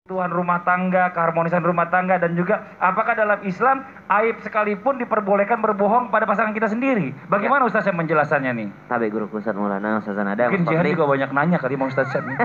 Tuhan rumah tangga, keharmonisan rumah tangga, dan juga apakah dalam Islam aib sekalipun diperbolehkan berbohong pada pasangan kita sendiri? Bagaimana Ustaz yang menjelasannya nih? Tabe guru Ustaz Maulana, Ustaz Nada. Mungkin Jihan juga banyak nanya kali mau Ustaz nih.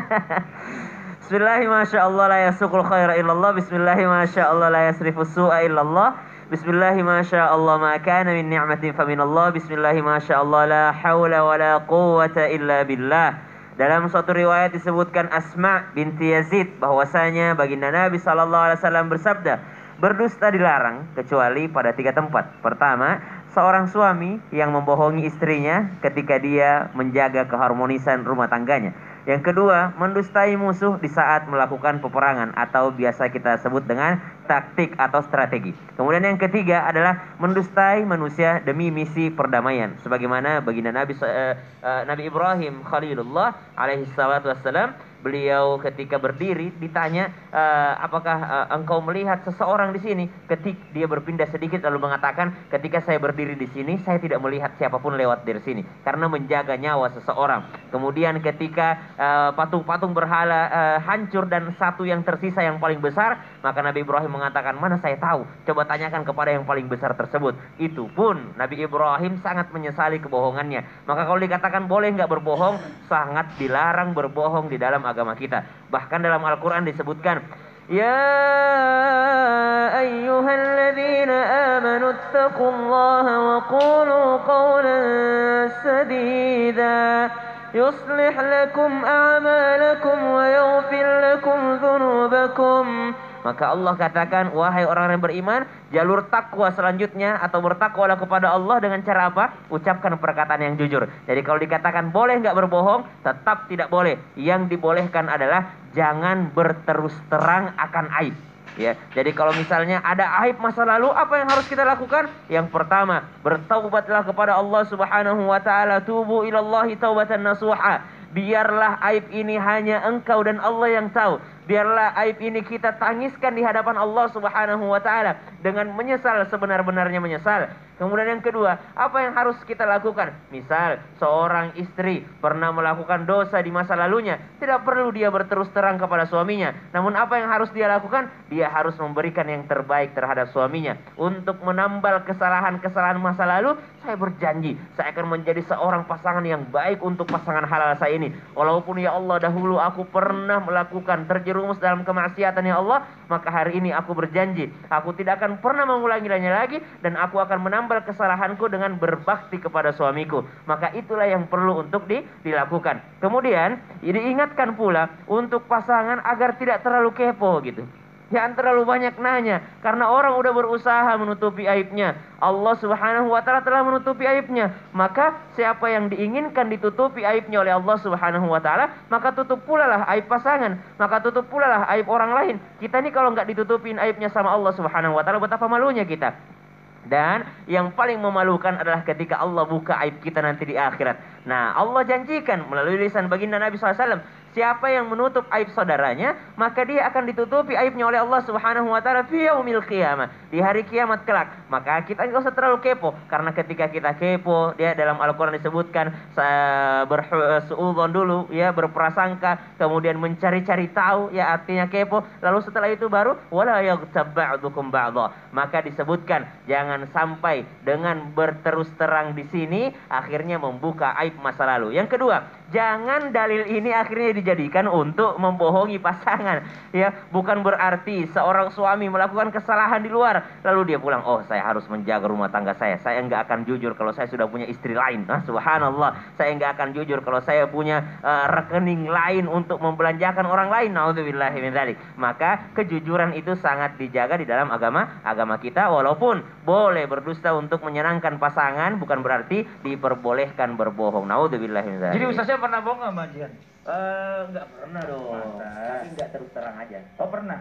Bismillahi masyaallah la yasukul khaira illallah. Bismillahi masyaallah la yasrifus su'a illallah. Bismillahi masyaallah ma kana min ni'matin faminallah. Bismillahi masyaallah la hawla wa la quwwata illa billah. Dalam suatu riwayat disebutkan Asma binti Yazid bahwasanya baginda Nabi SAW bersabda, berdusta dilarang kecuali pada 3 tempat. Pertama, seorang suami yang membohongi istrinya ketika dia menjaga keharmonisan rumah tangganya. Yang kedua, mendustai musuh di saat melakukan peperangan atau biasa kita sebut dengan taktik atau strategi. Kemudian yang ketiga adalah mendustai manusia demi misi perdamaian. Sebagaimana baginda Nabi Ibrahim Khalilullah alaihi salatu wassalam, beliau ketika berdiri ditanya, apakah engkau melihat seseorang di sini? Ketika dia berpindah sedikit lalu mengatakan, ketika saya berdiri di sini saya tidak melihat siapapun lewat dari sini karena menjaga nyawa seseorang. Kemudian ketika patung-patung berhala hancur dan satu yang tersisa yang paling besar, maka Nabi Ibrahim mengatakan, mana saya tahu, coba tanyakan kepada yang paling besar tersebut. Itu pun Nabi Ibrahim sangat menyesali kebohongannya. Maka kalau dikatakan boleh nggak berbohong, sangat dilarang berbohong di dalam agama kita. Bahkan dalam Al-Quran disebutkan, ya ayyuhalladzina amanu attaqullaha wa qulu qawlan sadida yuslih lakum a'malakum wa yaghfir lakum dhunubakum. Maka Allah katakan, wahai orang yang beriman, jalur takwa selanjutnya atau bertakwalah kepada Allah dengan cara apa? Ucapkan perkataan yang jujur. Jadi kalau dikatakan boleh nggak berbohong, tetap tidak boleh. Yang dibolehkan adalah jangan berterus terang akan aib. Ya, jadi kalau misalnya ada aib masa lalu, apa yang harus kita lakukan? Yang pertama, bertaubatlah kepada Allah Subhanahu wa taala, tubu ilallahi taubatan nasuha. Biarlah aib ini hanya engkau dan Allah yang tahu. Biarlah aib ini kita tangiskan di hadapan Allah Subhanahu wa taala dengan menyesal, sebenar-benarnya menyesal. Kemudian yang kedua, apa yang harus kita lakukan? Misal seorang istri pernah melakukan dosa di masa lalunya, tidak perlu dia berterus terang kepada suaminya. Namun apa yang harus dia lakukan? Dia harus memberikan yang terbaik terhadap suaminya. Untuk menambal kesalahan-kesalahan masa lalu, saya berjanji saya akan menjadi seorang pasangan yang baik untuk pasangan halal saya ini. Walaupun ya Allah dahulu aku pernah melakukan terjerumus dalam kemaksiatan ya Allah, maka hari ini aku berjanji aku tidak akan pernah mengulanginya lagi, dan aku akan menambal kesalahanku dengan berbakti kepada suamiku. Maka itulah yang perlu untuk dilakukan. Kemudian diingatkan pula untuk pasangan agar tidak terlalu kepo gitu. Jangan terlalu banyak nanya, karena orang udah berusaha menutupi aibnya. Allah Subhanahu wa taala telah menutupi aibnya. Maka siapa yang diinginkan ditutupi aibnya oleh Allah Subhanahu wa taala, maka tutup pula lah aib pasangan, maka tutup pula lah aib orang lain. Kita ini kalau nggak ditutupin aibnya sama Allah Subhanahu wa taala, betapa malunya kita. Dan yang paling memalukan adalah ketika Allah buka aib kita nanti di akhirat. Nah, Allah janjikan melalui lisan baginda Nabi SAW, siapa yang menutup aib saudaranya, maka dia akan ditutupi aibnya oleh Allah Subhanahu wa taala fi yaumil qiyamah, di hari kiamat kelak. Maka kita enggak usah terlalu kepo, karena ketika kita kepo, dia dalam Al-Qur'an disebutkan bersuudzon dulu, ya, berprasangka, kemudian mencari-cari tahu, ya, artinya kepo. Lalu setelah itu baru wala yaghtab ba'dukum ba'dha. Maka disebutkan jangan sampai dengan berterus terang di sini akhirnya membuka aib masa lalu. Yang kedua, jangan dalil ini akhirnya dijadikan untuk membohongi pasangan. Ya, bukan berarti seorang suami melakukan kesalahan di luar lalu dia pulang, oh saya harus menjaga rumah tangga saya enggak akan jujur kalau saya sudah punya istri lain. Nah, subhanallah, saya enggak akan jujur kalau saya punya rekening lain untuk membelanjakan orang lain. Naudzubillahi min dzalik. Maka kejujuran itu sangat dijaga di dalam agama kita. Walaupun boleh berdusta untuk menyenangkan pasangan, bukan berarti diperbolehkan berbohong. Naudzubillahi min dzalik. Jadi Ustaznya pernah bohong nggak, Mbak Jihan? Enggak pernah dong. Tapi enggak terus terang aja. Oh, pernah.